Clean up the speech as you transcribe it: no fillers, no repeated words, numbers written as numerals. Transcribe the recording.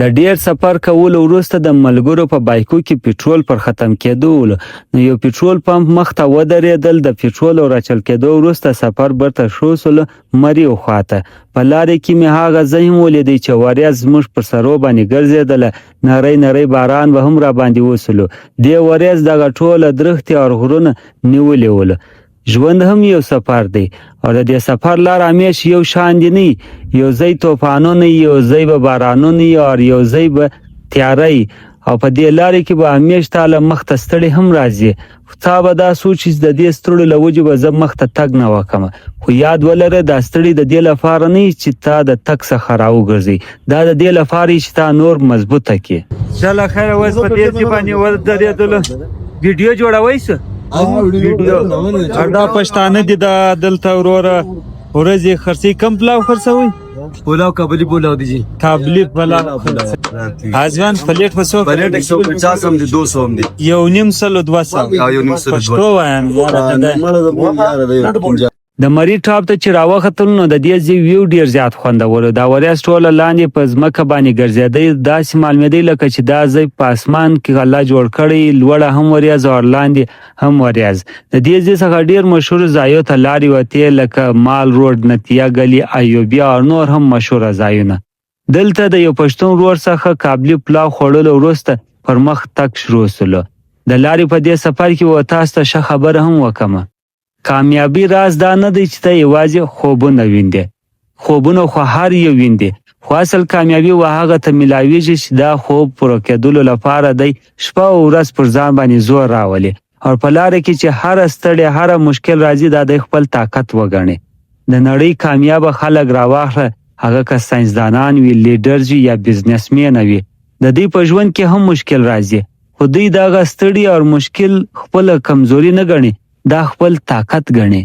د ډیر سفر کولو وروسته د ملګرو په بایکو کې پټرول پر ختم کېدو نو یو پټرول پمپ مخ ته ودرېدل. د پټرول او راچل کېدو وروسته سفر برته شو سول مري خواته. په لارې کې مې هغه ځای هم ولیدی چې وریځ زموږ پر سرو باندې ګرځېدله. نری نری باران به هم را باندې وسلو. دې وریځ دغه ټوله درختې او غرونه نیولې ول. ژوند هم یو سفر دی او د دې سفر لار همیش یو شان دی نه. یو ځای طوفانونه، یو ځای به بارانونه او یو ځای به تیاری، او په دې لارې کې به همیش تاله مخ ته ستړی هم راځي. تا به دا سوچ چې د دې ستړو له وجې به زه مخ ته تګ نه وکړم، خو یاد ولره دا ستړي د دې لپاره نه چې تا د تګ څخه راوګرځي، دا د دې لپاره چې تا نور مضبوطه کړي. چله خیر، اوس په دې ځای باندې ودرېدلو. ویډیو جوړوئ څه؟ ویډیو دا پښتانه دي دا دلته وروره ورځې خرڅوي. کم پلاو خرڅوئ؟ پلاو کابلی پلاو دی جی. کابلی پلاو. ازوان پلیټ په څو؟ پلیټ 150 هم دي، 200 هم دي. یو نیم سلو 200. یو نیم سلو 200. پښتو وایم. د مری ټاپ ته چې راوختل نو د دې ځای ویو ډیر زیات خوندور. دا وریځ ټوله لاندې په ځمکه باندې ګرځېدی. داسې معلومېدی لکه چې دا ځای په اسمان کې الله جوړ کړی، لوړه هم وریځ او لاندې هم وریځ. د دې ځای څخه ډیر مشهور ځایو ته لارې وتې لکه مال روډ، نتیه ګلي، ایوبیا او نور هم مشهوره ځایونه. دلته د یو پښتون ورور څخه کابلی پلاو خوړلو وروسته پر مخ تګ شروع سولو. د لارې په دې سفر کې و تاسو ته ښه خبره هم وکړم. کامیابی راز دا نه دی چې ته یوازې خوبونه ویندې. خوبونه خو هر یو ویندې، خو اصل کامیابي و هغه ته میلاویږي چې دا خوب پوره کېدلو لپاره دی شپه او ورځ پر ځان باندې زور راولي، او په لاره کې چې هر ستړی، هر مشکل راځي دا د خپل طاقت وګڼي. د نړۍ کامیاب خلک راواخله، هغه که ساینسدانان وي، لیډرز وي یا بزنسمین وي، د دوی په ژوند کې هم مشکل راځي، خو دوی دغه ستړي او مشکل خپل کمزوري نه ګڼي، دا خپل طاقت ګڼي.